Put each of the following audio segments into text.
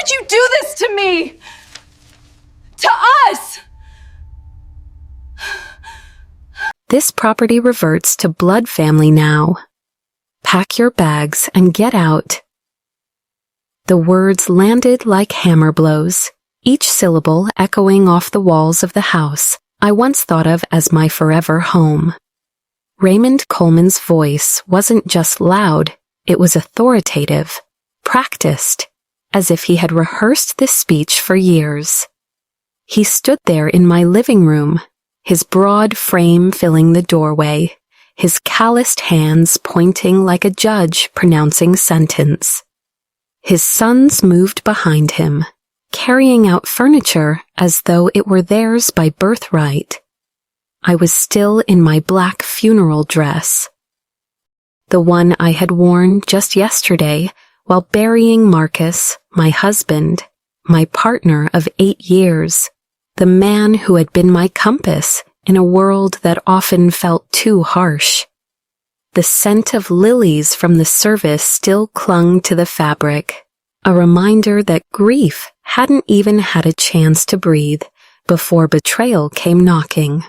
could you do this to me? To us? This property reverts to blood family now. Pack your bags and get out. The words landed like hammer blows, each syllable echoing off the walls of the house I once thought of as my forever home. Raymond Coleman's voice wasn't just loud, it was authoritative, practiced, as if he had rehearsed this speech for years. He stood there in my living room, his broad frame filling the doorway, his calloused hands pointing like a judge pronouncing sentence. His sons moved behind him, carrying out furniture as though it were theirs by birthright. I was still in my black funeral dress, the one I had worn just yesterday while burying Marcus, my husband, my partner of 8 years, the man who had been my compass in a world that often felt too harsh. The scent of lilies from the service still clung to the fabric, a reminder that grief hadn't even had a chance to breathe before betrayal came knocking.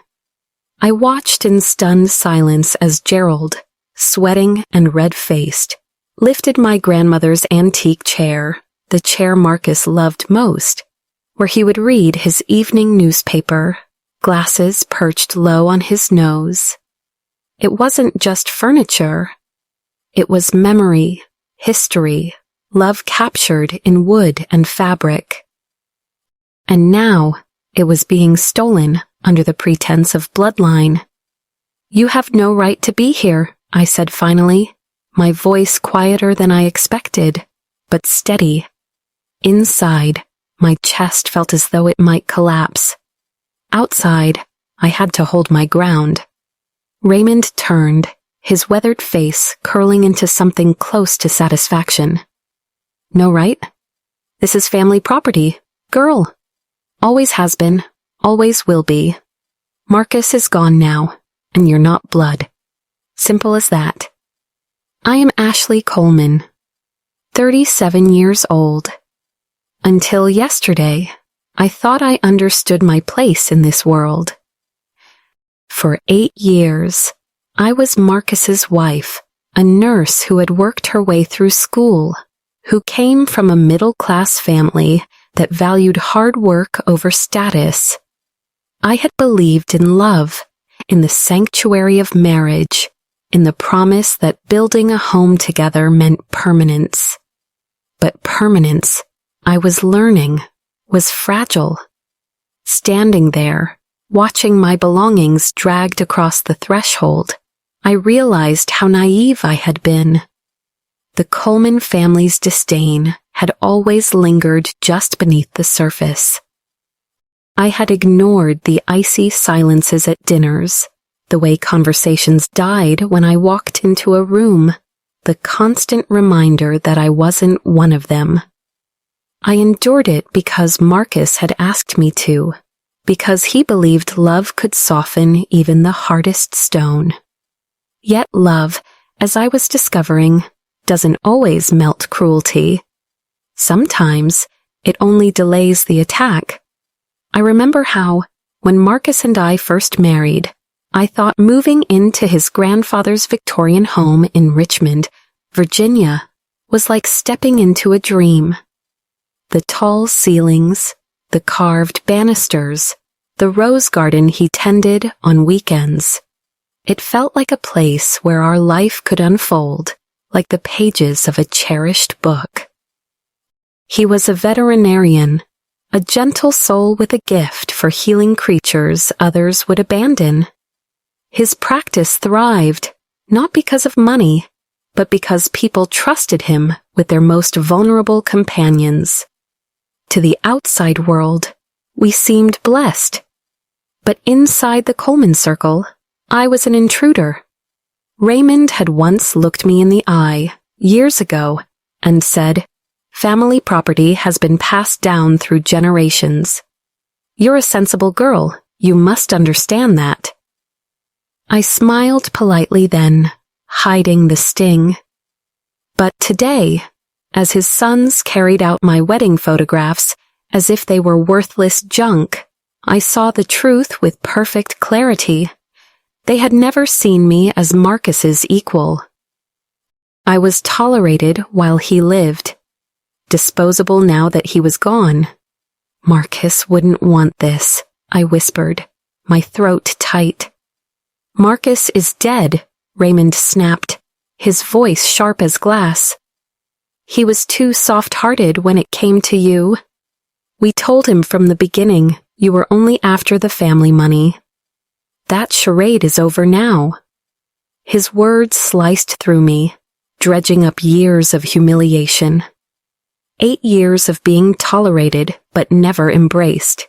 I watched in stunned silence as Gerald, sweating and red-faced, lifted my grandmother's antique chair, the chair Marcus loved most, where he would read his evening newspaper, glasses perched low on his nose. It wasn't just furniture. It was memory, history, love captured in wood and fabric. And now it was being stolen under the pretense of bloodline. "You have no right to be here," I said finally, my voice quieter than I expected, but steady. Inside, my chest felt as though it might collapse. Outside, I had to hold my ground. Raymond turned, his weathered face curling into something close to satisfaction. "No right? This is family property. Girl. Always has been, always will be. Marcus is gone now, and you're not blood. Simple as that. I am Ashley Coleman, 37 years old. Until yesterday, I thought I understood my place in this world. For 8 years, I was Marcus's wife, a nurse who had worked her way through school, who came from a middle-class family that valued hard work over status. I had believed in love, in the sanctuary of marriage, in the promise that building a home together meant permanence. But permanence, I was learning, was fragile. Standing there, watching my belongings dragged across the threshold, I realized how naive I had been. The Coleman family's disdain had always lingered just beneath the surface. I had ignored the icy silences at dinners, the way conversations died when I walked into a room, the constant reminder that I wasn't one of them. I endured it because Marcus had asked me to, because he believed love could soften even the hardest stone. Yet love, as I was discovering, doesn't always melt cruelty. Sometimes it only delays the attack. I remember how, when Marcus and I first married, I thought moving into his grandfather's Victorian home in Richmond, Virginia, was like stepping into a dream. The tall ceilings, the carved banisters, the rose garden he tended on weekends. It felt like a place where our life could unfold, like the pages of a cherished book. He was a veterinarian, a gentle soul with a gift for healing creatures others would abandon. His practice thrived, not because of money, but because people trusted him with their most vulnerable companions. To the outside world, we seemed blessed. But inside the Coleman circle, I was an intruder. Raymond had once looked me in the eye, years ago, and said, "Family property has been passed down through generations. You're a sensible girl, you must understand that." I smiled politely then, hiding the sting. But today, as his sons carried out my wedding photographs as if they were worthless junk, I saw the truth with perfect clarity. They had never seen me as Marcus's equal. I was tolerated while he lived, disposable now that he was gone. Marcus wouldn't want this, I whispered, my throat tight. Marcus is dead, Raymond snapped, his voice sharp as glass. He was too soft-hearted when it came to you. We told him from the beginning you were only after the family money. That charade is over now. His words sliced through me, dredging up years of humiliation. 8 years of being tolerated but never embraced.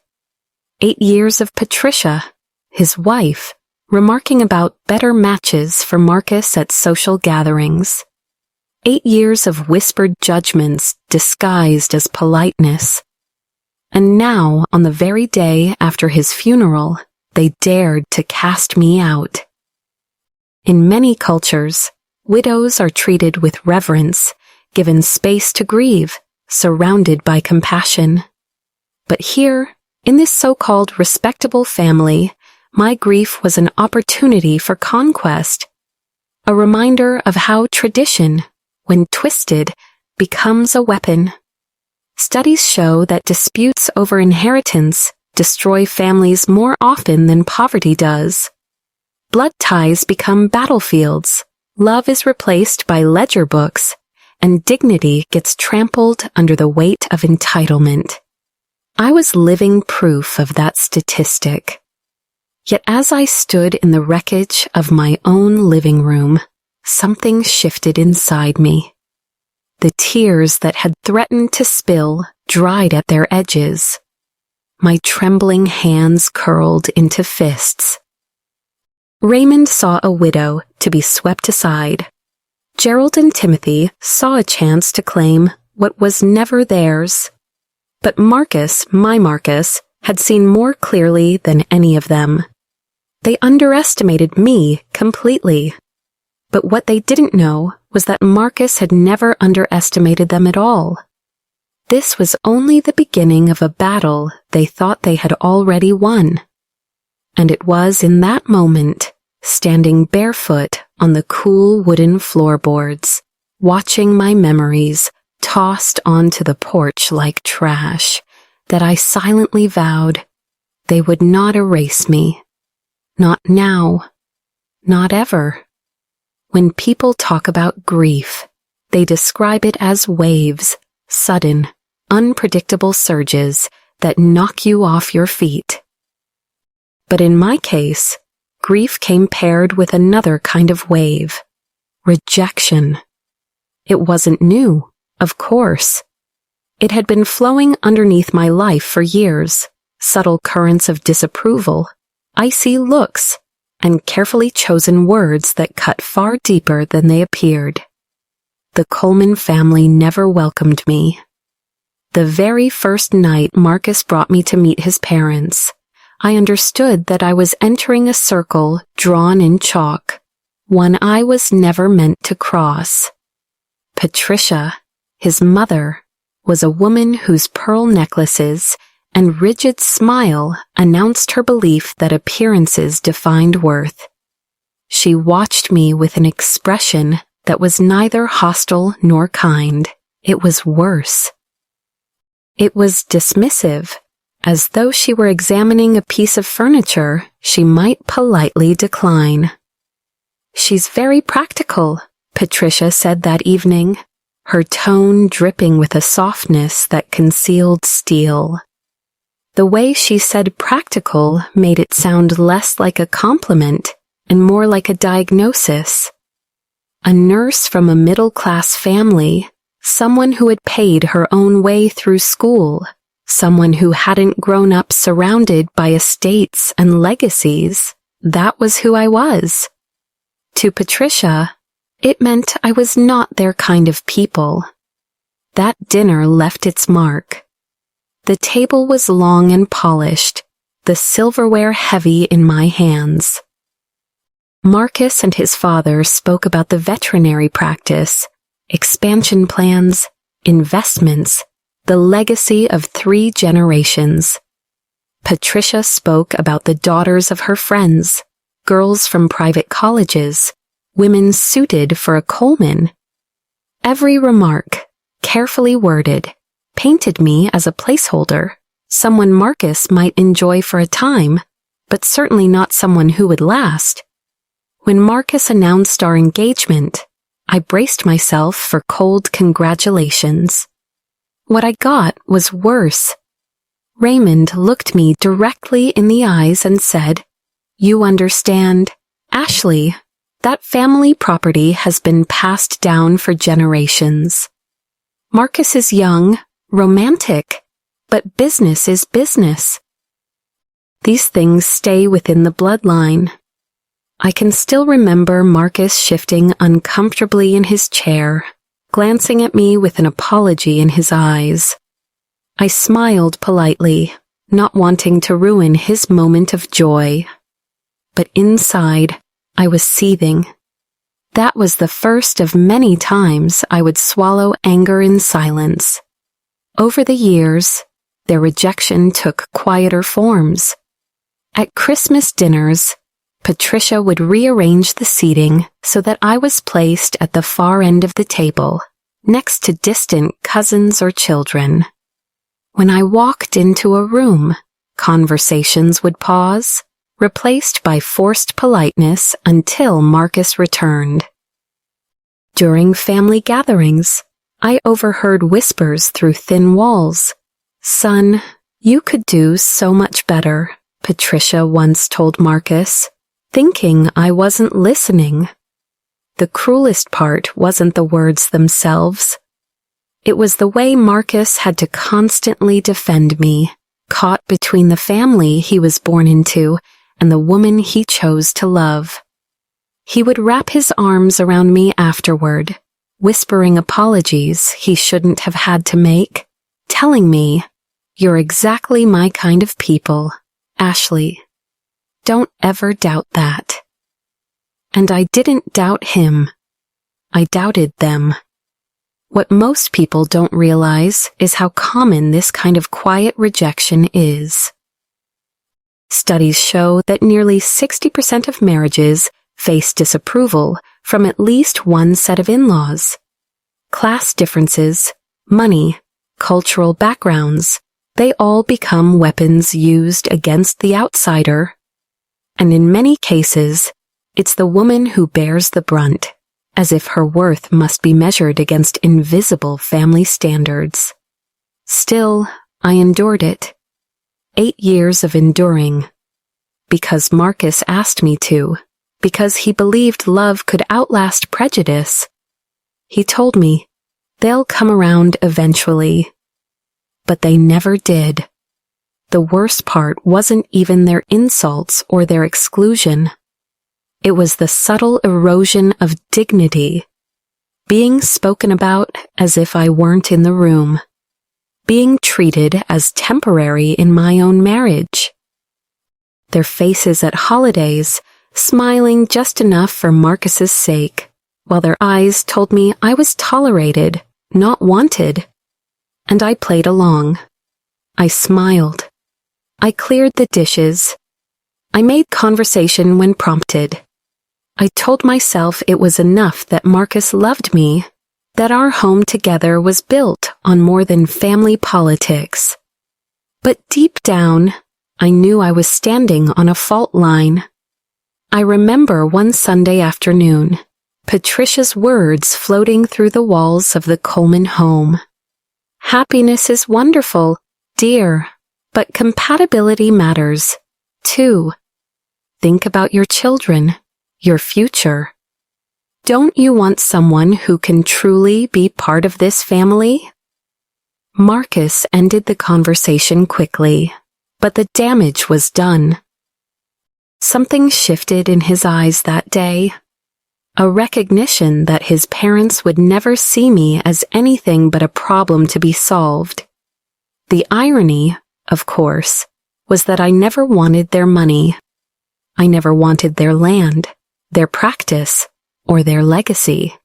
8 years of Patricia, his wife, remarking about better matches for Marcus at social gatherings. 8 years of whispered judgments disguised as politeness. And now, on the very day after his funeral, they dared to cast me out. In many cultures, widows are treated with reverence, given space to grieve, surrounded by compassion. But here, in this so-called respectable family, my grief was an opportunity for conquest, a reminder of how tradition, when twisted, becomes a weapon. Studies show that disputes over inheritance destroy families more often than poverty does. Blood ties become battlefields, love is replaced by ledger books, and dignity gets trampled under the weight of entitlement. I was living proof of that statistic. Yet as I stood in the wreckage of my own living room, something shifted inside me. The tears that had threatened to spill dried at their edges. My trembling hands curled into fists. Raymond saw a widow to be swept aside. Gerald and Timothy saw a chance to claim what was never theirs. But Marcus, my Marcus, had seen more clearly than any of them. They underestimated me completely. But what they didn't know was that Marcus had never underestimated them at all. This was only the beginning of a battle they thought they had already won. And it was in that moment, standing barefoot on the cool wooden floorboards, watching my memories tossed onto the porch like trash, that I silently vowed they would not erase me. Not now. Not ever. When people talk about grief, they describe it as waves, sudden, unpredictable surges that knock you off your feet. But in my case, grief came paired with another kind of wave, rejection. It wasn't new, of course. It had been flowing underneath my life for years, subtle currents of disapproval, icy looks, and carefully chosen words that cut far deeper than they appeared. The Coleman family never welcomed me. The very first night Marcus brought me to meet his parents, I understood that I was entering a circle drawn in chalk, one I was never meant to cross. Patricia, his mother, was a woman whose pearl necklaces and rigid smile announced her belief that appearances defined worth. She watched me with an expression that was neither hostile nor kind. It was worse. It was dismissive, as though she were examining a piece of furniture she might politely decline. "She's very practical," Patricia said that evening, her tone dripping with a softness that concealed steel. The way she said practical made it sound less like a compliment and more like a diagnosis. A nurse from a middle-class family, someone who had paid her own way through school, someone who hadn't grown up surrounded by estates and legacies. That was who I was. To Patricia, it meant I was not their kind of people. That dinner left its mark. The table was long and polished, the silverware heavy in my hands. Marcus and his father spoke about the veterinary practice, expansion plans, investments, the legacy of 3 generations. Patricia spoke about the daughters of her friends, girls from private colleges, women suited for a Coleman. Every remark, carefully worded, painted me as a placeholder, someone Marcus might enjoy for a time, but certainly not someone who would last. When Marcus announced our engagement, I braced myself for cold congratulations. What I got was worse. Raymond looked me directly in the eyes and said, "You understand, Ashley, that family property has been passed down for generations. Marcus is young, romantic, but business is business. These things stay within the bloodline." I can still remember Marcus shifting uncomfortably in his chair, glancing at me with an apology in his eyes. I smiled politely, not wanting to ruin his moment of joy. But inside, I was seething. That was the first of many times I would swallow anger in silence. Over the years, their rejection took quieter forms. At Christmas dinners, Patricia would rearrange the seating so that I was placed at the far end of the table, next to distant cousins or children. When I walked into a room, conversations would pause, replaced by forced politeness until Marcus returned. During family gatherings, I overheard whispers through thin walls. "Son, you could do so much better," Patricia once told Marcus, thinking I wasn't listening. The cruelest part wasn't the words themselves. It was the way Marcus had to constantly defend me, caught between the family he was born into and the woman he chose to love. He would wrap his arms around me afterward, whispering apologies he shouldn't have had to make, telling me, "You're exactly my kind of people, Ashley. Don't ever doubt that." And I didn't doubt him. I doubted them. What most people don't realize is how common this kind of quiet rejection is. Studies show that nearly 60% of marriages face disapproval from at least one set of in-laws. Class differences, money, cultural backgrounds, they all become weapons used against the outsider. And in many cases, it's the woman who bears the brunt, as if her worth must be measured against invisible family standards. Still, I endured it. 8 years of enduring. Because Marcus asked me to, because he believed love could outlast prejudice. He told me, "They'll come around eventually." But they never did. The worst part wasn't even their insults or their exclusion. It was the subtle erosion of dignity. Being spoken about as if I weren't in the room. Being treated as temporary in my own marriage. Their faces at holidays, smiling just enough for Marcus's sake, while their eyes told me I was tolerated, not wanted. And I played along. I smiled. I cleared the dishes. I made conversation when prompted. I told myself it was enough that Marcus loved me, that our home together was built on more than family politics. But deep down, I knew I was standing on a fault line. I remember one Sunday afternoon, Patricia's words floating through the walls of the Coleman home. "Happiness is wonderful, dear, but compatibility matters, too. Think about your children, your future. Don't you want someone who can truly be part of this family?" Marcus ended the conversation quickly, but the damage was done. Something shifted in his eyes that day. A recognition that his parents would never see me as anything but a problem to be solved. The irony, of course, was that I never wanted their money. I never wanted their land, their practice, or their legacy.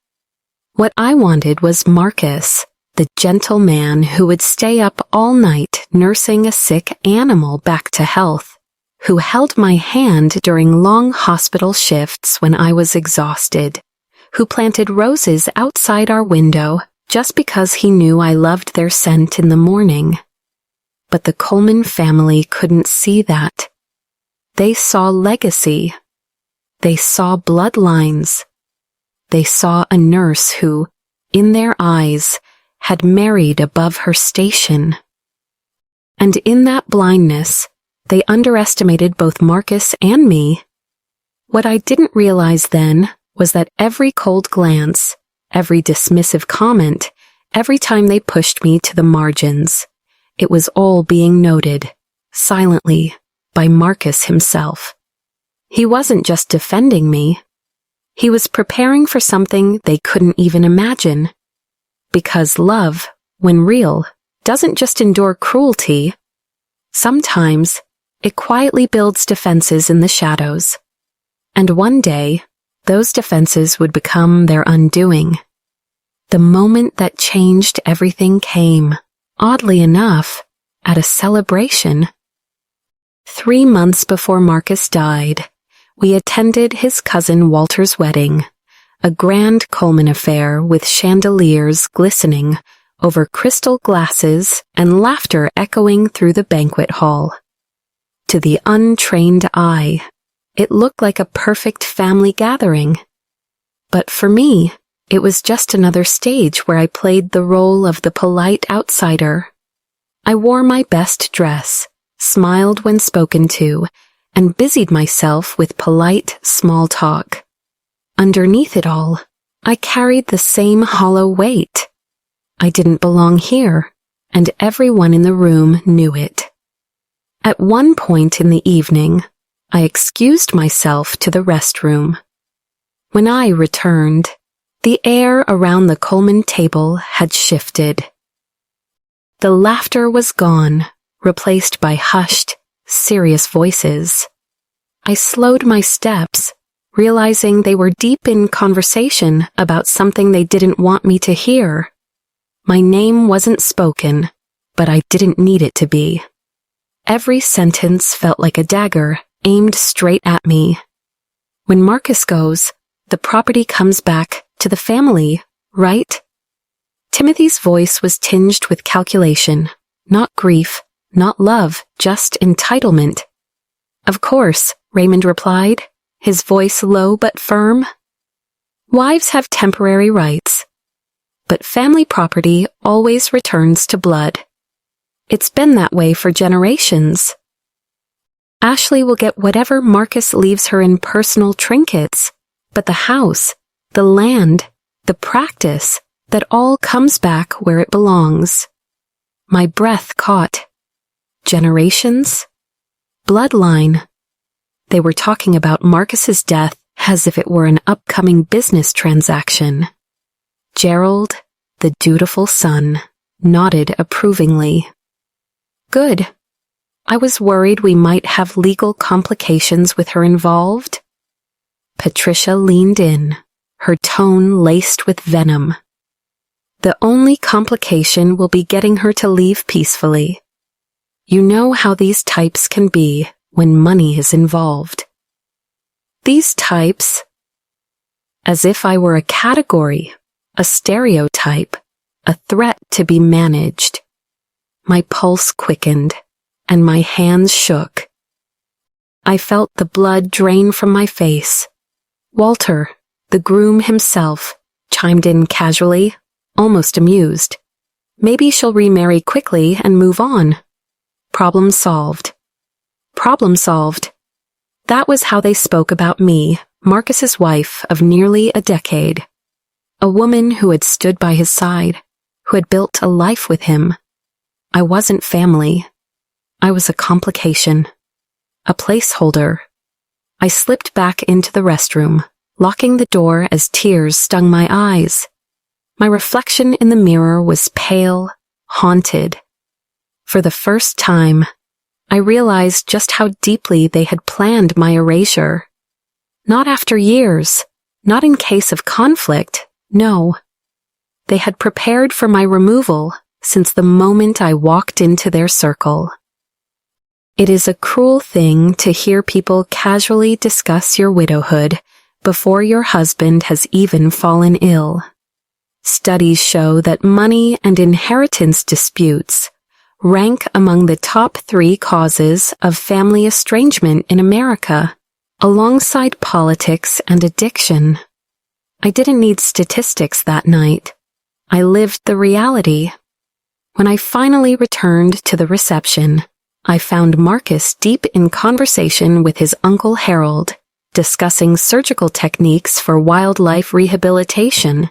What I wanted was Marcus, the gentle man who would stay up all night nursing a sick animal back to health, who held my hand during long hospital shifts when I was exhausted, who planted roses outside our window just because he knew I loved their scent in the morning. But the Coleman family couldn't see that. They saw legacy. They saw bloodlines. They saw a nurse who, in their eyes, had married above her station. And in that blindness, they underestimated both Marcus and me. What I didn't realize then was that every cold glance, every dismissive comment, every time they pushed me to the margins, it was all being noted, silently, by Marcus himself. He wasn't just defending me. He was preparing for something they couldn't even imagine. Because love, when real, doesn't just endure cruelty. Sometimes, it quietly builds defenses in the shadows. And one day, those defenses would become their undoing. The moment that changed everything came, oddly enough, at a celebration. 3 months before Marcus died, we attended his cousin Walter's wedding, a grand Coleman affair with chandeliers glistening over crystal glasses and laughter echoing through the banquet hall. To the untrained eye, it looked like a perfect family gathering. But for me, it was just another stage where I played the role of the polite outsider. I wore my best dress, smiled when spoken to, and busied myself with polite small talk. Underneath it all, I carried the same hollow weight. I didn't belong here, and everyone in the room knew it. At one point in the evening, I excused myself to the restroom. When I returned, the air around the Coleman table had shifted. The laughter was gone, replaced by hushed, serious voices. I slowed my steps, realizing they were deep in conversation about something they didn't want me to hear. My name wasn't spoken, but I didn't need it to be. Every sentence felt like a dagger aimed straight at me. When Marcus goes, the property comes back to the family, right? Timothy's voice was tinged with calculation, not grief, not love, just entitlement. Of course, Raymond replied, his voice low but firm. Wives have temporary rights, but family property always returns to blood. It's been that way for generations. Ashley will get whatever Marcus leaves her in personal trinkets, but the house, the land, the practice, that all comes back where it belongs. My breath caught. Generations? Bloodline. They were talking about Marcus's death as if it were an upcoming business transaction. Gerald, the dutiful son, nodded approvingly. Good. I was worried we might have legal complications with her involved. Patricia leaned in, her tone laced with venom. The only complication will be getting her to leave peacefully. You know how these types can be when money is involved. These types, as if I were a category, a stereotype, a threat to be managed. My pulse quickened, and my hands shook. I felt the blood drain from my face. Walter, the groom himself, chimed in casually, almost amused. Maybe she'll remarry quickly and move on. Problem solved. Problem solved. That was how they spoke about me, Marcus's wife of nearly a decade. A woman who had stood by his side, who had built a life with him. I wasn't family. I was a complication. A placeholder. I slipped back into the restroom, locking the door as tears stung my eyes. My reflection in the mirror was pale, haunted. For the first time, I realized just how deeply they had planned my erasure. Not after years, not in case of conflict, no. They had prepared for my removal since the moment I walked into their circle. It is a cruel thing to hear people casually discuss your widowhood before your husband has even fallen ill. Studies show that money and inheritance disputes rank among the top 3 causes of family estrangement in America, alongside politics and addiction. I didn't need statistics that night. I lived the reality. When I finally returned to the reception, I found Marcus deep in conversation with his Uncle Harold, discussing surgical techniques for wildlife rehabilitation.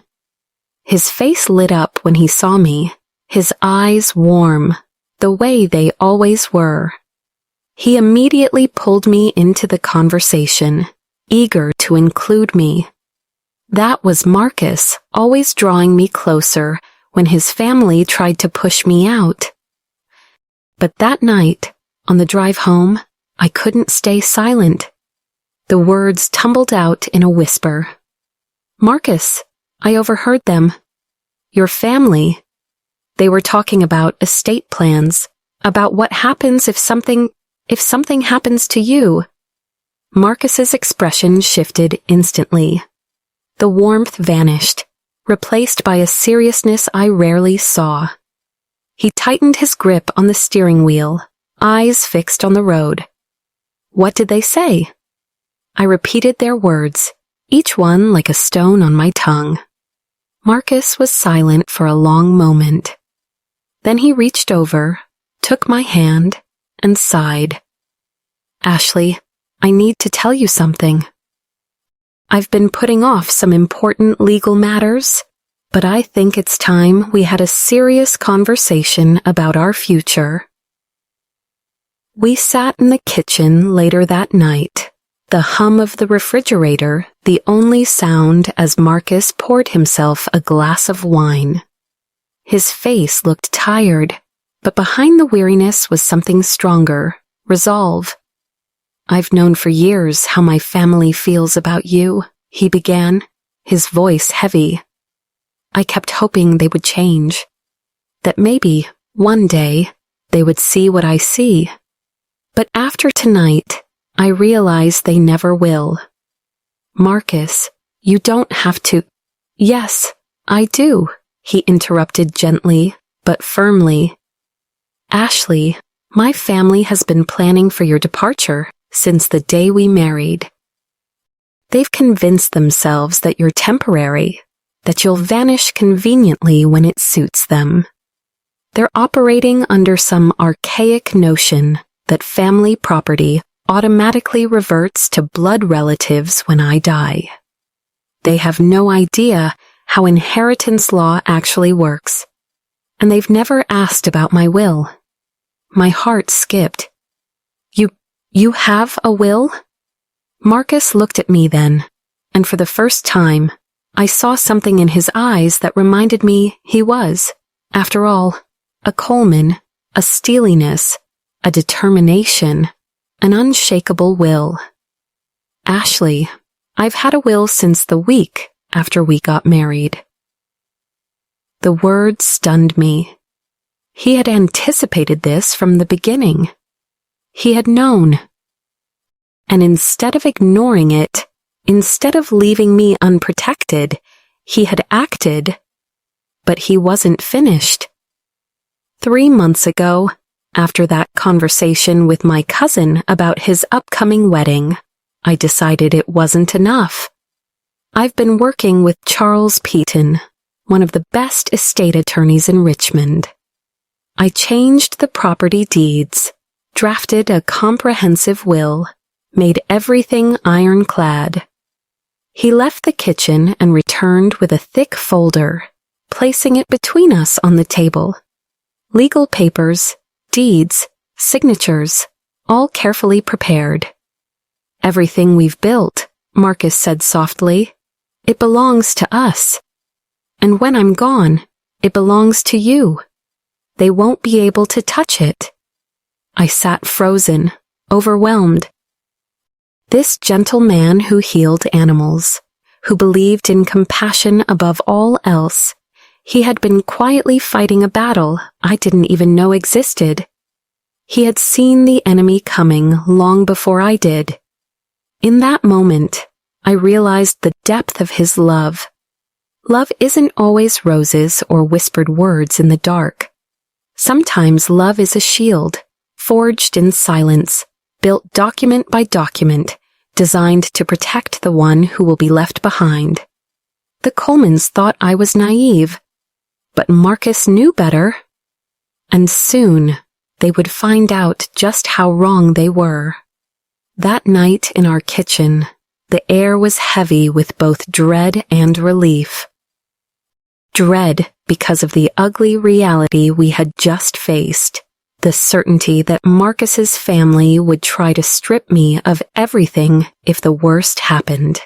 His face lit up when he saw me, his eyes warm, the way they always were. He immediately pulled me into the conversation, eager to include me. That was Marcus, always drawing me closer when his family tried to push me out. But that night, on the drive home, I couldn't stay silent. The words tumbled out in a whisper. "Marcus, I overheard them. Your family. They were talking about estate plans, about what happens if something happens to you." Marcus's expression shifted instantly. The warmth vanished, replaced by a seriousness I rarely saw. He tightened his grip on the steering wheel, eyes fixed on the road. "What did they say?" I repeated their words, each one like a stone on my tongue. Marcus was silent for a long moment. Then he reached over, took my hand, and sighed. "Ashley, I need to tell you something. I've been putting off some important legal matters, but I think it's time we had a serious conversation about our future." We sat in the kitchen later that night, the hum of the refrigerator the only sound as Marcus poured himself a glass of wine. His face looked tired, but behind the weariness was something stronger, resolve. "I've known for years how my family feels about you," he began, his voice heavy. "I kept hoping they would change, that maybe, one day, they would see what I see. But after tonight, I realize they never will. Marcus, you don't have to—" "Yes, I do," he interrupted gently, but firmly. "Ashley, my family has been planning for your departure since the day we married. They've convinced themselves that you're temporary, that you'll vanish conveniently when it suits them. They're operating under some archaic notion that family property automatically reverts to blood relatives when I die. They have no idea how inheritance law actually works, and they've never asked about my will." My heart skipped. You have a will?" Marcus looked at me then, and for the first time, I saw something in his eyes that reminded me he was, after all, a Coleman, a steeliness, a determination, an unshakable will. "Ashley, I've had a will since the week after we got married." The words stunned me. He had anticipated this from the beginning. He had known. And instead of ignoring it, instead of leaving me unprotected, he had acted. But he wasn't finished. 3 months ago, after that conversation with my cousin about his upcoming wedding, I decided it wasn't enough. I've been working with Charles Peaton, one of the best estate attorneys in Richmond. I changed the property deeds, drafted a comprehensive will, made everything ironclad. He left the kitchen and returned with a thick folder, placing it between us on the table. Legal papers, deeds, signatures, all carefully prepared. "Everything we've built," Marcus said softly, "it belongs to us. And when I'm gone, it belongs to you. They won't be able to touch it." I sat frozen, overwhelmed. This gentle man who healed animals, who believed in compassion above all else, He had been quietly fighting a battle I didn't even know existed. He had seen the enemy coming long before I did. In that moment, I realized the depth of his love. Love isn't always roses or whispered words in the dark. Sometimes love is a shield, forged in silence, built document by document, designed to protect the one who will be left behind. The Colemans thought I was naive, but Marcus knew better. And soon, they would find out just how wrong they were. That night in our kitchen, the air was heavy with both dread and relief. Dread because of the ugly reality we had just faced, the certainty that Marcus's family would try to strip me of everything if the worst happened.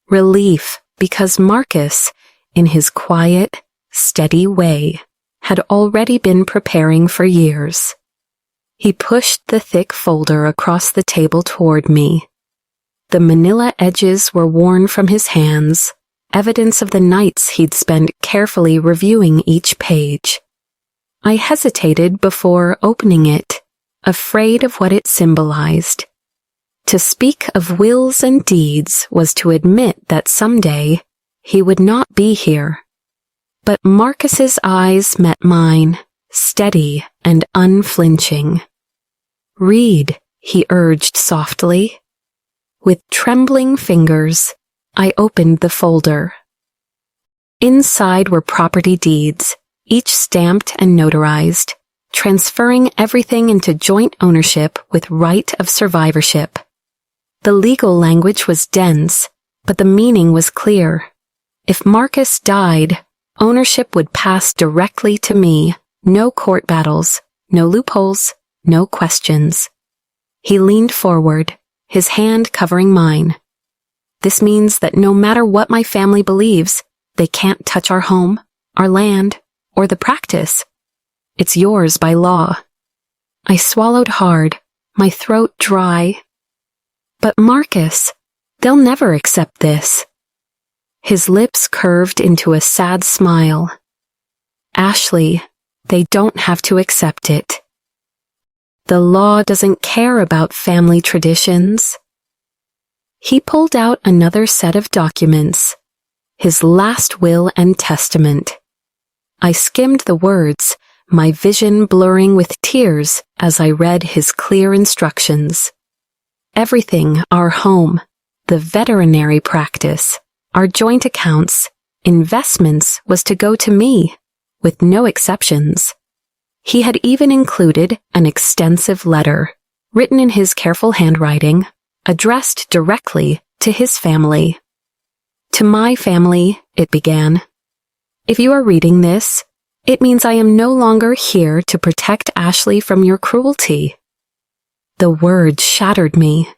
Relief because Marcus, in his quiet, steady way, had already been preparing for years. He pushed the thick folder across the table toward me. The manila edges were worn from his hands, evidence of the nights he'd spent carefully reviewing each page. I hesitated before opening it, afraid of what it symbolized. To speak of wills and deeds was to admit that someday he would not be here. But Marcus's eyes met mine, steady and unflinching. "Read," he urged softly. With trembling fingers, I opened the folder. Inside were property deeds, each stamped and notarized, transferring everything into joint ownership with right of survivorship. The legal language was dense, but the meaning was clear. If Marcus died, ownership would pass directly to me, no court battles, no loopholes, no questions. He leaned forward, his hand covering mine. "This means that no matter what my family believes, they can't touch our home, our land, or the practice. It's yours by law." I swallowed hard, my throat dry. "But Marcus, they'll never accept this." His lips curved into a sad smile. "Ashley, they don't have to accept it. The law doesn't care about family traditions." He pulled out another set of documents, his last will and testament. I skimmed the words, my vision blurring with tears as I read his clear instructions. Everything, our home, the veterinary practice, our joint accounts, investments, was to go to me, with no exceptions. He had even included an extensive letter, written in his careful handwriting, addressed directly to his family. "To my family," it began. "If you are reading this, it means I am no longer here to protect Ashley from your cruelty." The words shattered me.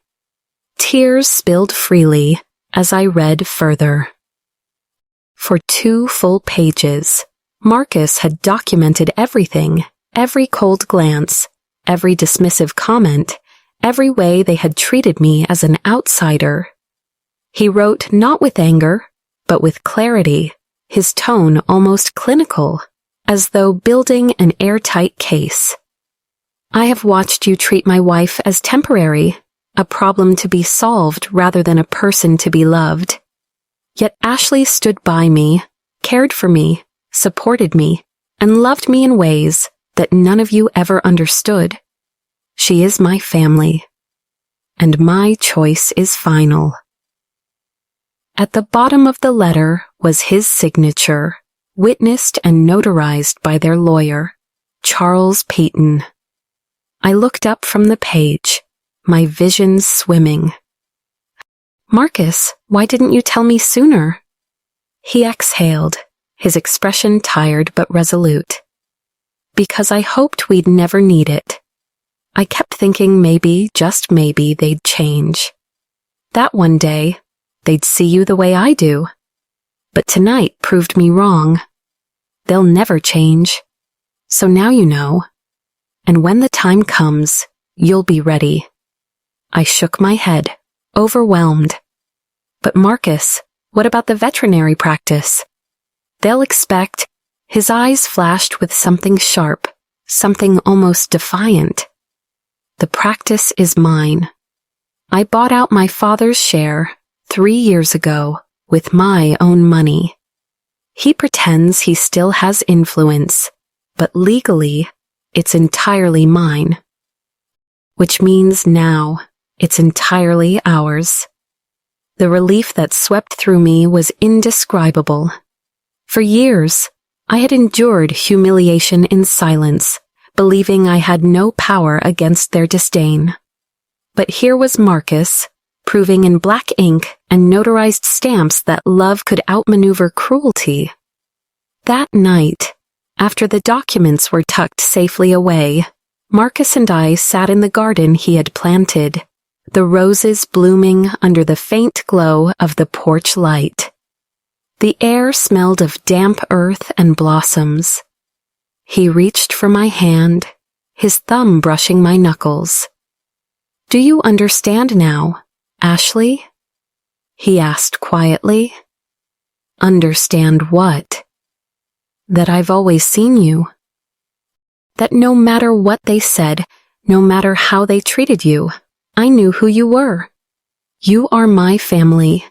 Tears spilled freely as I read further. For 2 full pages, Marcus had documented everything, every cold glance, every dismissive comment, every way they had treated me as an outsider. He wrote not with anger, but with clarity, his tone almost clinical, as though building an airtight case. "I have watched you treat my wife as temporary, a problem to be solved rather than a person to be loved. Yet Ashley stood by me, cared for me, supported me, and loved me in ways that none of you ever understood. She is my family, and my choice is final." At the bottom of the letter was his signature, witnessed and notarized by their lawyer, Charles Peyton. I looked up from the page, my vision swimming. "Marcus, why didn't you tell me sooner?" He exhaled, his expression tired but resolute. "Because I hoped we'd never need it. I kept thinking maybe, just maybe, they'd change. That one day, they'd see you the way I do. But tonight proved me wrong. They'll never change. So now you know. And when the time comes, you'll be ready." I shook my head, overwhelmed. "But Marcus, what about the veterinary practice? They'll expect..." His eyes flashed with something sharp, something almost defiant. The practice is mine. I bought out my father's share 3 years ago with my own money. He pretends he still has influence, but legally, it's entirely mine. Which means now, it's entirely ours. The relief that swept through me was indescribable. For years, I had endured humiliation in silence, believing I had no power against their disdain. But here was Marcus, proving in black ink and notarized stamps that love could outmaneuver cruelty. That night, after the documents were tucked safely away, Marcus and I sat in the garden he had planted, the roses blooming under the faint glow of the porch light. The air smelled of damp earth and blossoms. He reached for my hand, his thumb brushing my knuckles. "Do you understand now, Ashley?" he asked quietly. "Understand what?" "That I've always seen you. That no matter what they said, no matter how they treated you, I knew who you were. You are my family.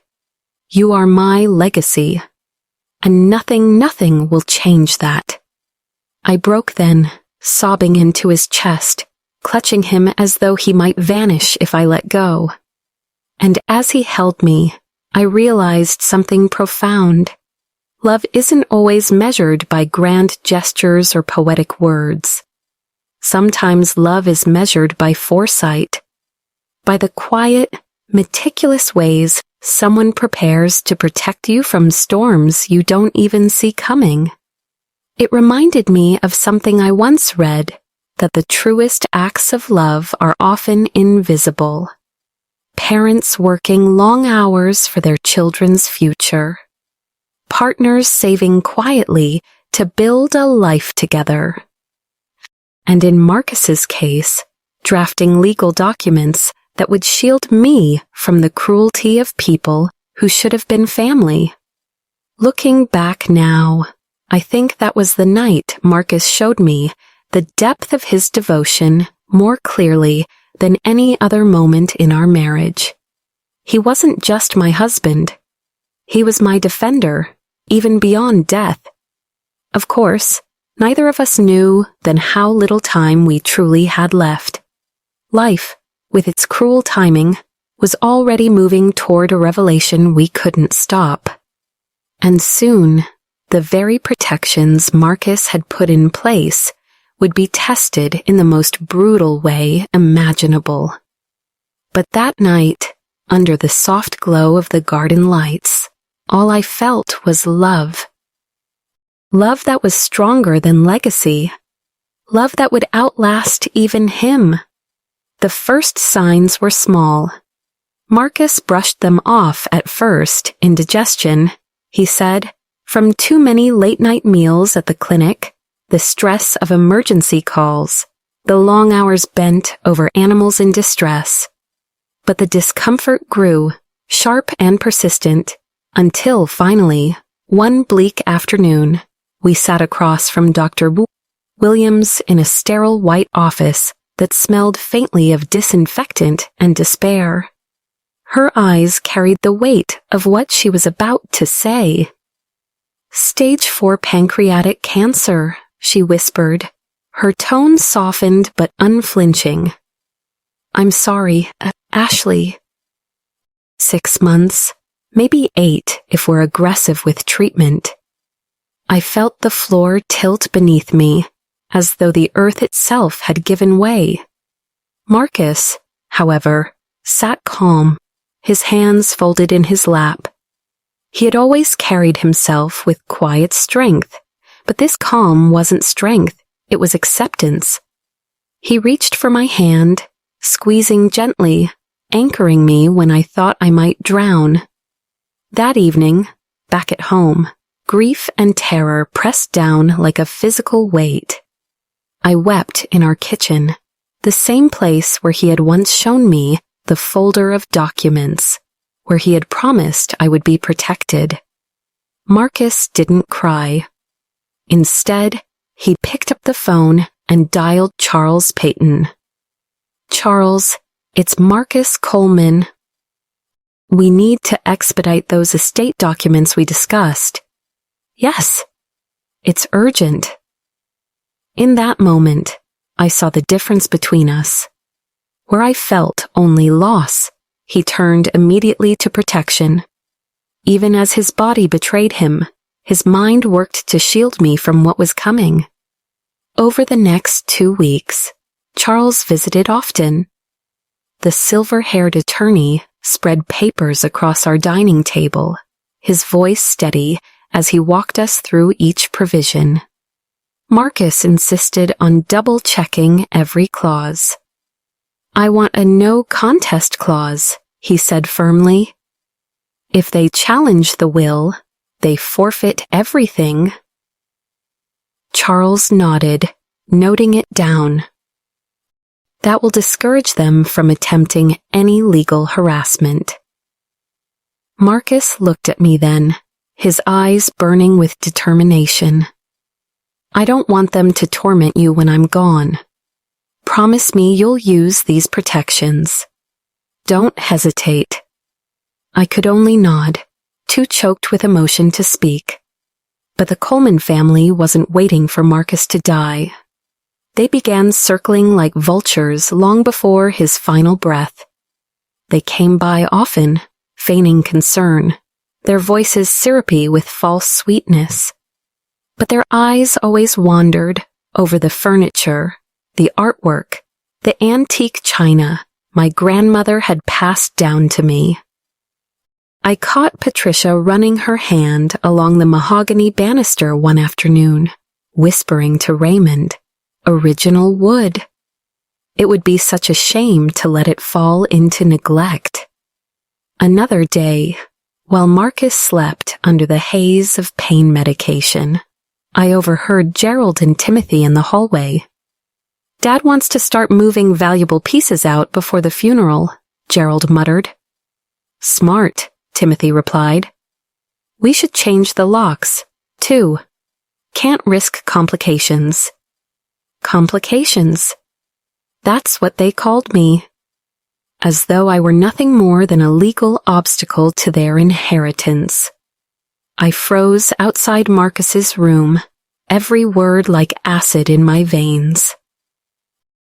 You are my legacy. And nothing will change that." I broke then, sobbing into his chest, clutching him as though he might vanish if I let go. And as he held me, I realized something profound. Love isn't always measured by grand gestures or poetic words. Sometimes love is measured by foresight, by the quiet, meticulous ways someone prepares to protect you from storms you don't even see coming. It reminded me of something I once read, that the truest acts of love are often invisible. Parents working long hours for their children's future. Partners saving quietly to build a life together. And in Marcus's case, drafting legal documents that would shield me from the cruelty of people who should have been family. Looking back now, I think that was the night Marcus showed me the depth of his devotion more clearly than any other moment in our marriage. He wasn't just my husband. He was my defender, even beyond death. Of course, neither of us knew then how little time we truly had left. Life, with its cruel timing, was already moving toward a revelation we couldn't stop. And soon, the very protections Marcus had put in place would be tested in the most brutal way imaginable. But that night, under the soft glow of the garden lights, all I felt was love. Love that was stronger than legacy. Love that would outlast even him. The first signs were small. Marcus brushed them off at first, indigestion, he said, from too many late-night meals at the clinic, the stress of emergency calls, the long hours bent over animals in distress. But the discomfort grew, sharp and persistent, until finally, one bleak afternoon, we sat across from Dr. Williams in a sterile white office that smelled faintly of disinfectant and despair. Her eyes carried the weight of what she was about to say. "Stage 4 pancreatic cancer," she whispered, her tone softened but unflinching. "I'm sorry, Ashley." 6 months, maybe 8 if we're aggressive with treatment. I felt the floor tilt beneath me, as though the earth itself had given way. Marcus, however, sat calm, his hands folded in his lap. He had always carried himself with quiet strength, but this calm wasn't strength, it was acceptance. He reached for my hand, squeezing gently, anchoring me when I thought I might drown. That evening, back at home, grief and terror pressed down like a physical weight. I wept in our kitchen, the same place where he had once shown me the folder of documents, where he had promised I would be protected. Marcus didn't cry. Instead, he picked up the phone and dialed Charles Peyton. "Charles, it's Marcus Coleman. We need to expedite those estate documents we discussed." "Yes, it's urgent." In that moment, I saw the difference between us. Where I felt only loss, he turned immediately to protection. Even as his body betrayed him, his mind worked to shield me from what was coming. Over the next 2 weeks, Charles visited often. The silver-haired attorney spread papers across our dining table, his voice steady as he walked us through each provision. Marcus insisted on double-checking every clause. "I want a no-contest clause," he said firmly. "If they challenge the will, they forfeit everything." Charles nodded, noting it down. "That will discourage them from attempting any legal harassment." Marcus looked at me then, his eyes burning with determination. "I don't want them to torment you when I'm gone. Promise me you'll use these protections. Don't hesitate." I could only nod, too choked with emotion to speak. But the Coleman family wasn't waiting for Marcus to die. They began circling like vultures long before his final breath. They came by often, feigning concern, their voices syrupy with false sweetness. But their eyes always wandered over the furniture, the artwork, the antique china my grandmother had passed down to me. I caught Patricia running her hand along the mahogany banister one afternoon, whispering to Raymond, "Original wood. It would be such a shame to let it fall into neglect." Another day, while Marcus slept under the haze of pain medication, I overheard Gerald and Timothy in the hallway. "Dad wants to start moving valuable pieces out before the funeral," Gerald muttered. "Smart," Timothy replied. "We should change the locks, too. Can't risk complications." Complications. That's what they called me. As though I were nothing more than a legal obstacle to their inheritance. I froze outside Marcus's room, every word like acid in my veins.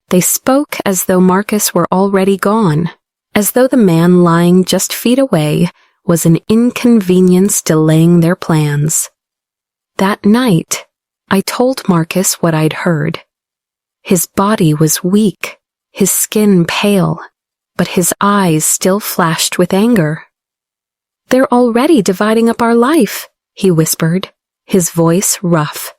They spoke as though Marcus were already gone, as though the man lying just feet away was an inconvenience delaying their plans. That night, I told Marcus what I'd heard. His body was weak, his skin pale, but his eyes still flashed with anger. "They're already dividing up our life," he whispered, his voice rough.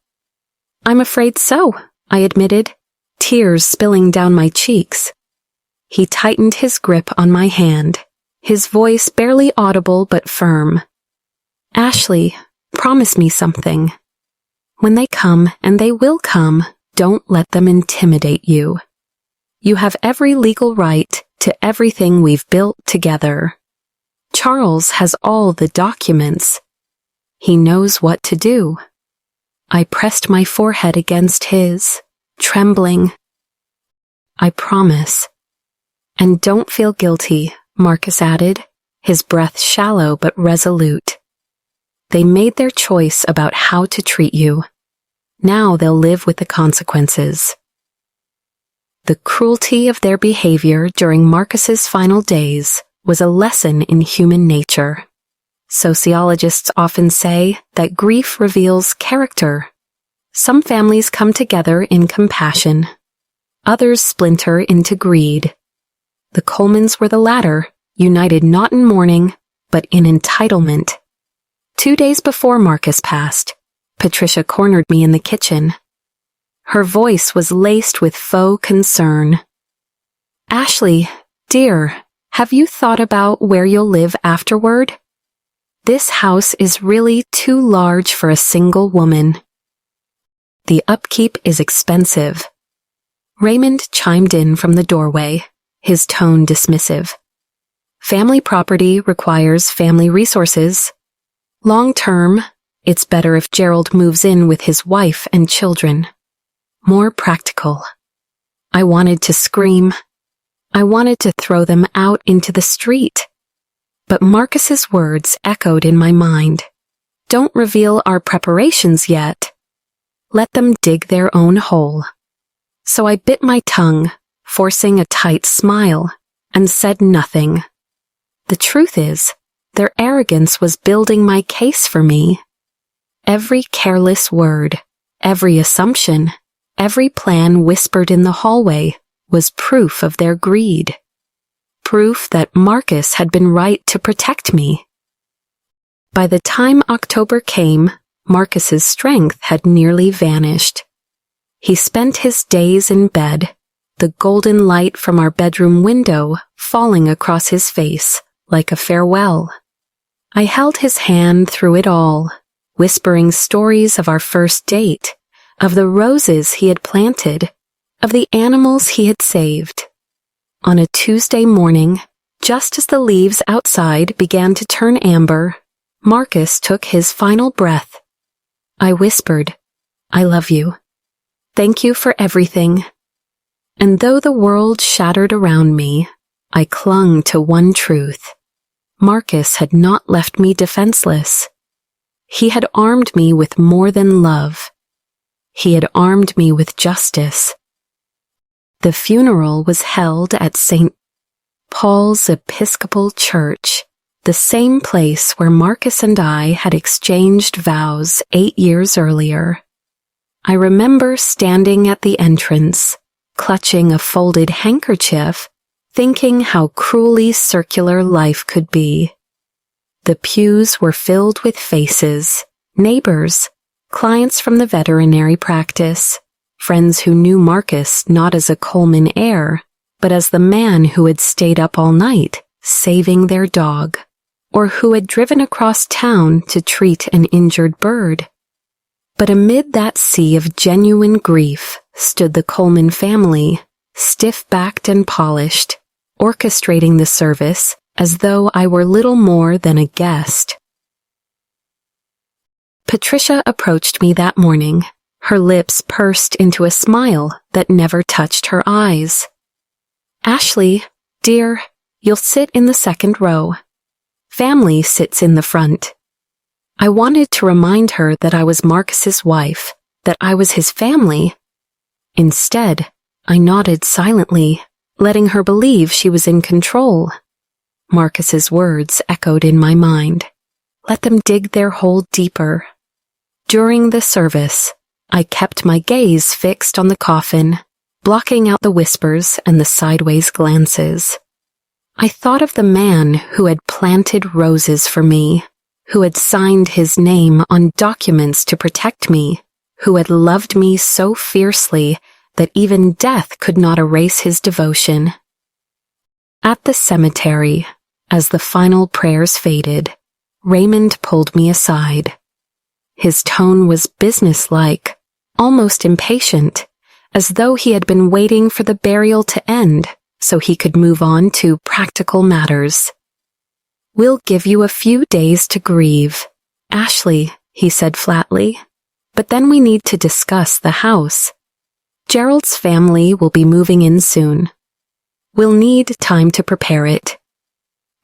"I'm afraid so," I admitted, tears spilling down my cheeks. He tightened his grip on my hand, his voice barely audible but firm. "Ashley, promise me something. When they come, and they will come, don't let them intimidate you. You have every legal right to everything we've built together. Charles has all the documents. He knows what to do." I pressed my forehead against his, trembling. "I promise. And don't feel guilty," Marcus added, his breath shallow but resolute. "They made their choice about how to treat you. Now they'll live with the consequences." The cruelty of their behavior during Marcus's final days was a lesson in human nature. Sociologists often say that grief reveals character. Some families come together in compassion. Others splinter into greed. The Colemans were the latter, united not in mourning, but in entitlement. 2 days before Marcus passed, Patricia cornered me in the kitchen. Her voice was laced with faux concern. "Ashley, dear, have you thought about where you'll live afterward? This house is really too large for a single woman. The upkeep is expensive." Raymond chimed in from the doorway, his tone dismissive. "Family property requires family resources. Long term, It's better if Gerald moves in with his wife and children. More practical. I wanted to scream. I wanted to throw them out into the street. But Marcus's words echoed in my mind. Don't reveal our preparations yet. Let them dig their own hole. So I bit my tongue, forcing a tight smile, and said nothing. The truth is, their arrogance was building my case for me. Every careless word, every assumption, every plan whispered in the hallway was proof of their greed. Proof that Marcus had been right to protect me. By the time October came, Marcus's strength had nearly vanished. He spent his days in bed, the golden light from our bedroom window falling across his face like a farewell. I held his hand through it all, whispering stories of our first date, of the roses he had planted, of the animals he had saved. On a Tuesday morning, just as the leaves outside began to turn amber, Marcus took his final breath. I whispered, "I love you. Thank you for everything." And though the world shattered around me, I clung to one truth. Marcus had not left me defenseless. He had armed me with more than love. He had armed me with justice. The funeral was held at St. Paul's Episcopal Church, the same place where Marcus and I had exchanged vows 8 years earlier. I remember standing at the entrance, clutching a folded handkerchief, thinking how cruelly circular life could be. The pews were filled with faces, neighbors, clients from the veterinary practice, friends who knew Marcus not as a Coleman heir, but as the man who had stayed up all night saving their dog, or who had driven across town to treat an injured bird. But amid that sea of genuine grief stood the Coleman family, stiff-backed and polished, orchestrating the service as though I were little more than a guest. Patricia approached me that morning, her lips pursed into a smile that never touched her eyes. "Ashley, dear, you'll sit in the second row. Family sits in the front." I wanted to remind her that I was Marcus's wife, that I was his family. Instead, I nodded silently, letting her believe she was in control. Marcus's words echoed in my mind. Let them dig their hole deeper. During the service, I kept my gaze fixed on the coffin, blocking out the whispers and the sideways glances. I thought of the man who had planted roses for me, who had signed his name on documents to protect me, who had loved me so fiercely that even death could not erase his devotion. At the cemetery, as the final prayers faded, Raymond pulled me aside. His tone was businesslike, almost impatient, as though he had been waiting for the burial to end so he could move on to practical matters. "We'll give you a few days to grieve, Ashley," he said flatly, "but then we need to discuss the house. Gerald's family will be moving in soon. We'll need time to prepare it."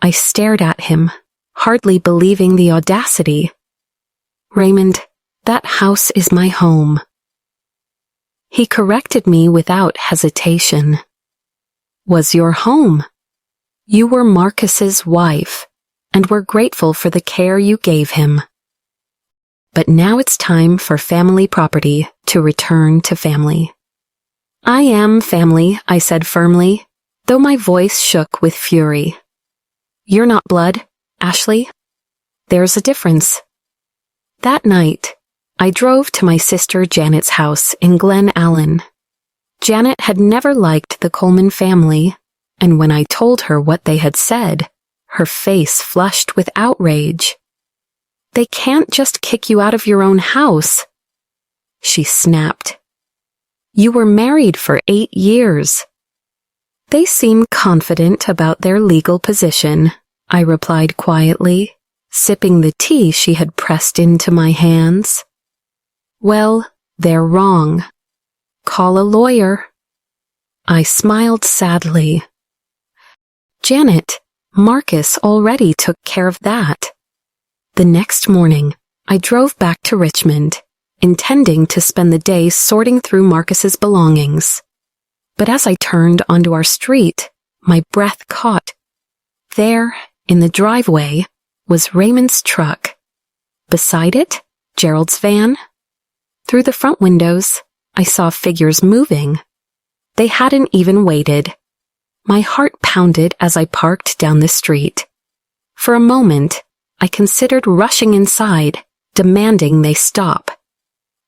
I stared at him, hardly believing the audacity. "Raymond, that house is my home." He corrected me without hesitation. "Was your home. You were Marcus's wife, and we're grateful for the care you gave him. But now it's time for family property to return to family." "I am family," I said firmly, though my voice shook with fury. "You're not blood, Ashley. There's a difference." That night, I drove to my sister Janet's house in Glen Allen. Janet had never liked the Coleman family, and when I told her what they had said, her face flushed with outrage. "They can't just kick you out of your own house," she snapped. "You were married for 8 years." "They seem confident about their legal position," I replied quietly, sipping the tea she had pressed into my hands. Well, they're wrong. Call a lawyer. I smiled sadly. Janet, Marcus already took care of that. The next morning, I drove back to Richmond, intending to spend the day sorting through Marcus's belongings. But as I turned onto our street, my breath caught. There, in the driveway, was Raymond's truck. Beside it, Gerald's van. Through the front windows, I saw figures moving. They hadn't even waited. My heart pounded as I parked down the street. For a moment, I considered rushing inside, demanding they stop.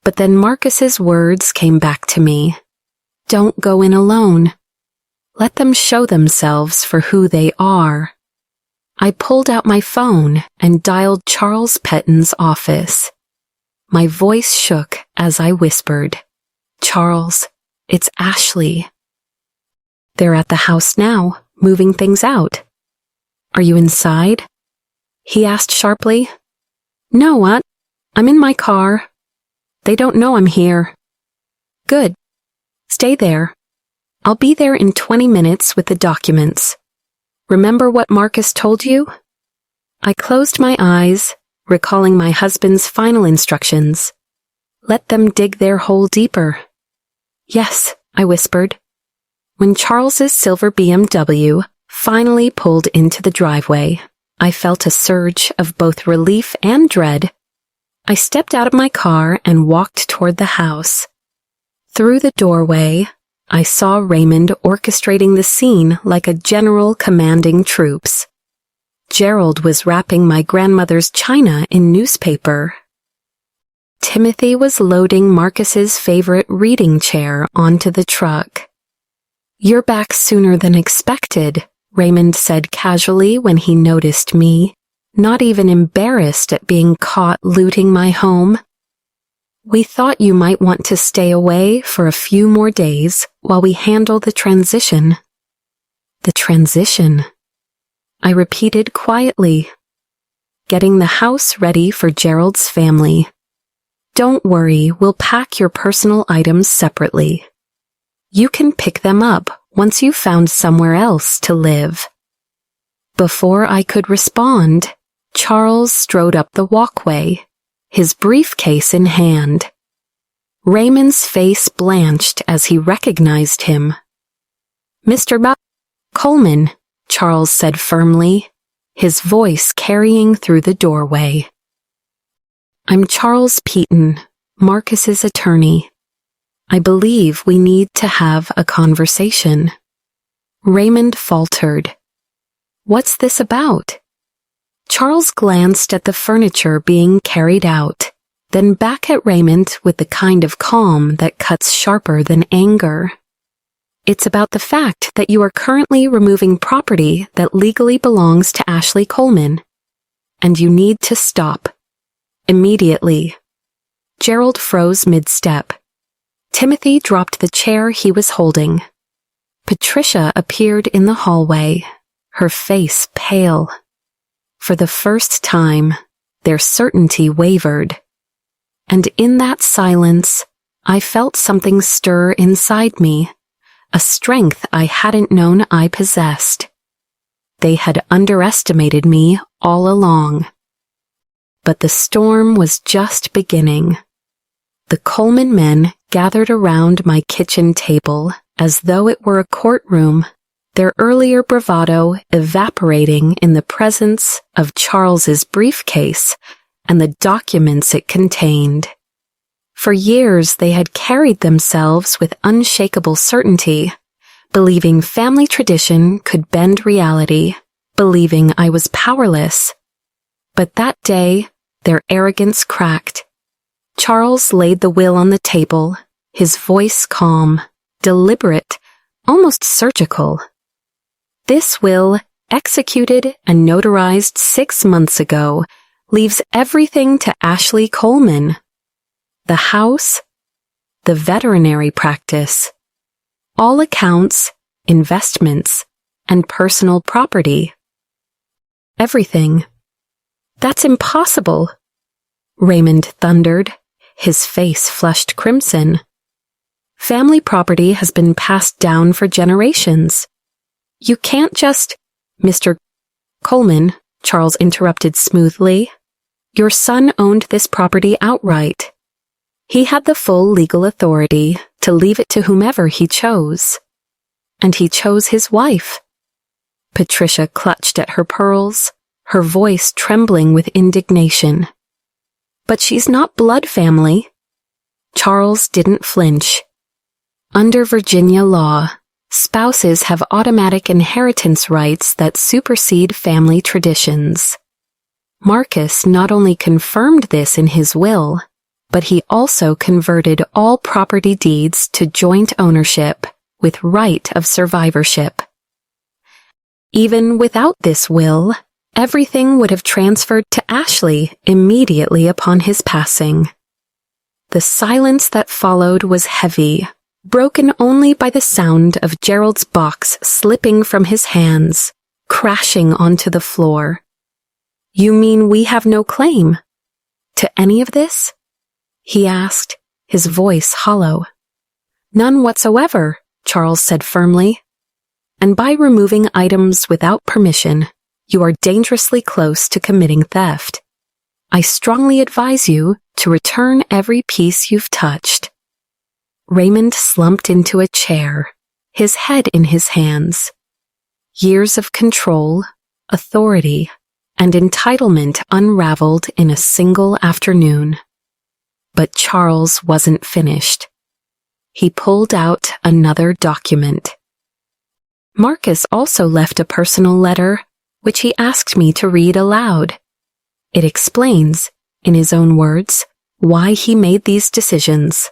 But then Marcus's words came back to me. Don't go in alone. Let them show themselves for who they are. I pulled out my phone and dialed Charles Petton's office. My voice shook as I whispered, Charles, it's Ashley. They're at the house now, moving things out. Are you inside? He asked sharply. No, what? I'm in my car. They don't know I'm here. Good. Stay there. I'll be there in 20 minutes with the documents. Remember what Marcus told you? I closed my eyes, recalling my husband's final instructions. Let them dig their hole deeper. Yes, I whispered. When Charles's silver BMW finally pulled into the driveway, I felt a surge of both relief and dread. I stepped out of my car and walked toward the house. Through the doorway, I saw Raymond orchestrating the scene like a general commanding troops. Gerald was wrapping my grandmother's china in newspaper. Timothy was loading Marcus's favorite reading chair onto the truck. You're back sooner than expected, Raymond said casually when he noticed me, not even embarrassed at being caught looting my home. We thought you might want to stay away for a few more days while we handle the transition. The transition, I repeated quietly. Getting the house ready for Gerald's family. Don't worry, we'll pack your personal items separately. You can pick them up once you've found somewhere else to live. Before I could respond, Charles strode up the walkway, his briefcase in hand. Raymond's face blanched as he recognized him. Mr. Coleman, Charles said firmly, his voice carrying through the doorway. I'm Charles Peaton, Marcus's attorney. I believe we need to have a conversation. Raymond faltered. What's this about? Charles glanced at the furniture being carried out, then back at Raymond with the kind of calm that cuts sharper than anger. It's about the fact that you are currently removing property that legally belongs to Ashley Coleman, and you need to stop. Immediately. Gerald froze mid-step. Timothy dropped the chair he was holding. Patricia appeared in the hallway, her face pale. For the first time, their certainty wavered. And in that silence, I felt something stir inside me, a strength I hadn't known I possessed. They had underestimated me all along. But the storm was just beginning. The Coleman men gathered around my kitchen table as though it were a courtroom, their earlier bravado evaporating in the presence of Charles's briefcase and the documents it contained. For years they had carried themselves with unshakable certainty, believing family tradition could bend reality, believing I was powerless. But that day, their arrogance cracked. Charles laid the will on the table, his voice calm, deliberate, almost surgical. This will, executed and notarized 6 months ago, leaves everything to Ashley Coleman. The house, the veterinary practice, all accounts, investments, and personal property. Everything. That's impossible, Raymond thundered, his face flushed crimson. Family property has been passed down for generations. You can't just— Mr. Coleman, Charles interrupted smoothly. Your son owned this property outright. He had the full legal authority to leave it to whomever he chose. And he chose his wife. Patricia clutched at her pearls, her voice trembling with indignation. But she's not blood family. Charles didn't flinch. Under Virginia law, spouses have automatic inheritance rights that supersede family traditions. Marcus not only confirmed this in his will, but he also converted all property deeds to joint ownership with right of survivorship. Even without this will, everything would have transferred to Ashley immediately upon his passing. The silence that followed was heavy, broken only by the sound of Gerald's box slipping from his hands, crashing onto the floor. You mean we have no claim to any of this? He asked, his voice hollow. None whatsoever, Charles said firmly. And by removing items without permission, you are dangerously close to committing theft. I strongly advise you to return every piece you've touched. Raymond slumped into a chair, his head in his hands. Years of control, authority, and entitlement unraveled in a single afternoon. But Charles wasn't finished. He pulled out another document. Marcus also left a personal letter, which he asked me to read aloud. It explains, in his own words, why he made these decisions.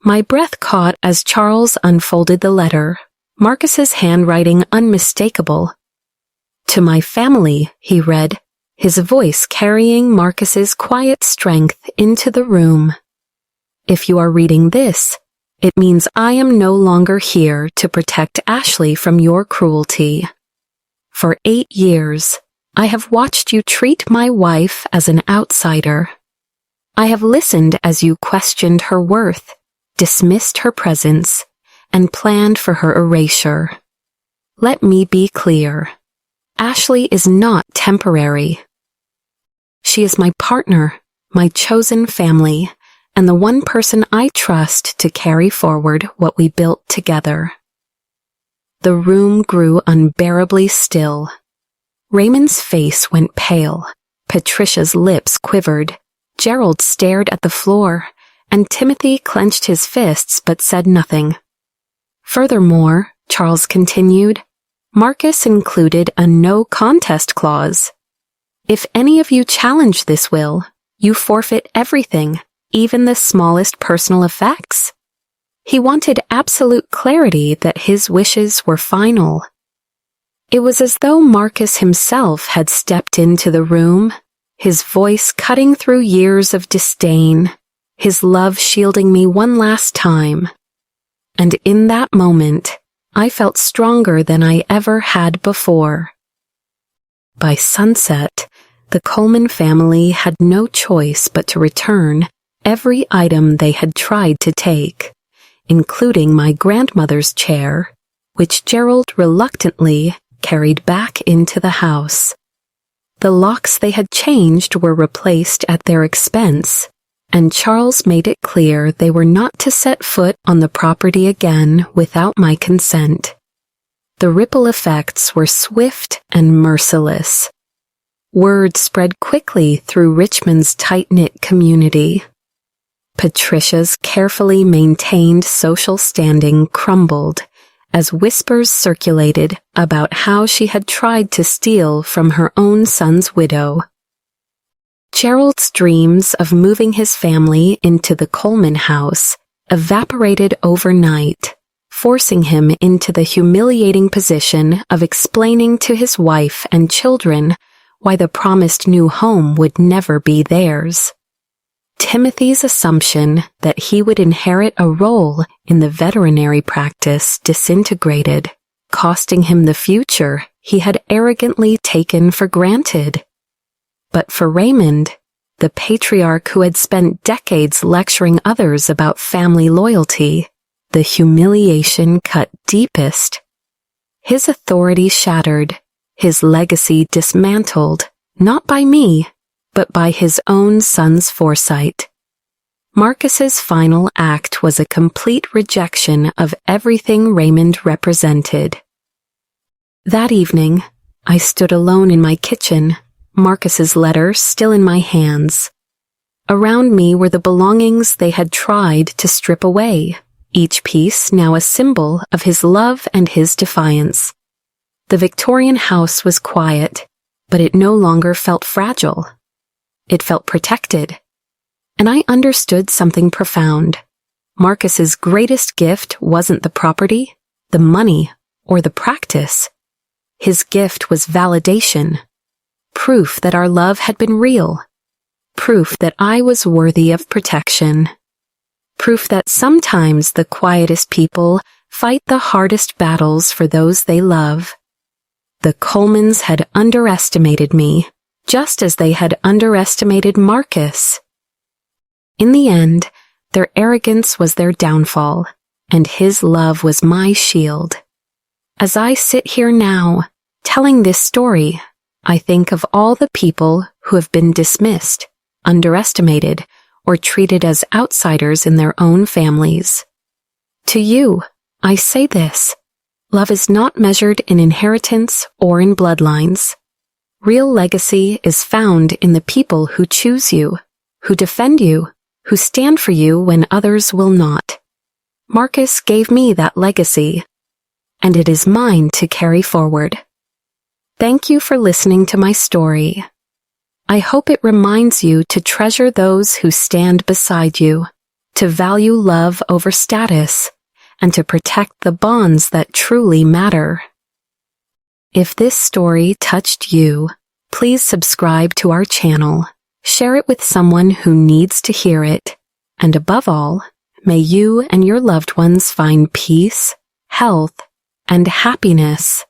My breath caught as Charles unfolded the letter, Marcus's handwriting unmistakable. To my family, he read, his voice carrying Marcus's quiet strength into the room. If you are reading this, it means I am no longer here to protect Ashley from your cruelty. For 8 years, I have watched you treat my wife as an outsider. I have listened as you questioned her worth, dismissed her presence, and planned for her erasure. Let me be clear. Ashley is not temporary. She is my partner, my chosen family, and the one person I trust to carry forward what we built together. The room grew unbearably still. Raymond's face went pale, Patricia's lips quivered, Gerald stared at the floor, and Timothy clenched his fists but said nothing. Furthermore, Charles continued, Marcus included a no contest clause. If any of you challenge this will, you forfeit everything, even the smallest personal effects. He wanted absolute clarity that his wishes were final. It was as though Marcus himself had stepped into the room, his voice cutting through years of disdain, his love shielding me one last time. And in that moment, I felt stronger than I ever had before. By sunset, the Coleman family had no choice but to return every item they had tried to take, including my grandmother's chair, which Gerald reluctantly carried back into the house. The locks they had changed were replaced at their expense, and Charles made it clear they were not to set foot on the property again without my consent. The ripple effects were swift and merciless. Word spread quickly through Richmond's tight-knit community. Patricia's carefully maintained social standing crumbled as whispers circulated about how she had tried to steal from her own son's widow. Gerald's dreams of moving his family into the Coleman house evaporated overnight, forcing him into the humiliating position of explaining to his wife and children why the promised new home would never be theirs. Timothy's assumption that he would inherit a role in the veterinary practice disintegrated, costing him the future he had arrogantly taken for granted. But for Raymond, the patriarch who had spent decades lecturing others about family loyalty, the humiliation cut deepest. His authority shattered, his legacy dismantled, not by me, but by his own son's foresight. Marcus's final act was a complete rejection of everything Raymond represented. That evening, I stood alone in my kitchen, Marcus's letter still in my hands. Around me were the belongings they had tried to strip away, each piece now a symbol of his love and his defiance. The Victorian house was quiet, but it no longer felt fragile. It felt protected. And I understood something profound. Marcus's greatest gift wasn't the property, the money, or the practice. His gift was validation. Proof that our love had been real. Proof that I was worthy of protection. Proof that sometimes the quietest people fight the hardest battles for those they love. The Colemans had underestimated me, just as they had underestimated Marcus. In the end, their arrogance was their downfall, and his love was my shield. As I sit here now, telling this story, I think of all the people who have been dismissed, underestimated, or treated as outsiders in their own families. To you, I say this: love is not measured in inheritance or in bloodlines. Real legacy is found in the people who choose you, who defend you, who stand for you when others will not. Marcus gave me that legacy, and it is mine to carry forward. Thank you for listening to my story. I hope it reminds you to treasure those who stand beside you, to value love over status, and to protect the bonds that truly matter. If this story touched you, please subscribe to our channel, share it with someone who needs to hear it, and above all, may you and your loved ones find peace, health, and happiness.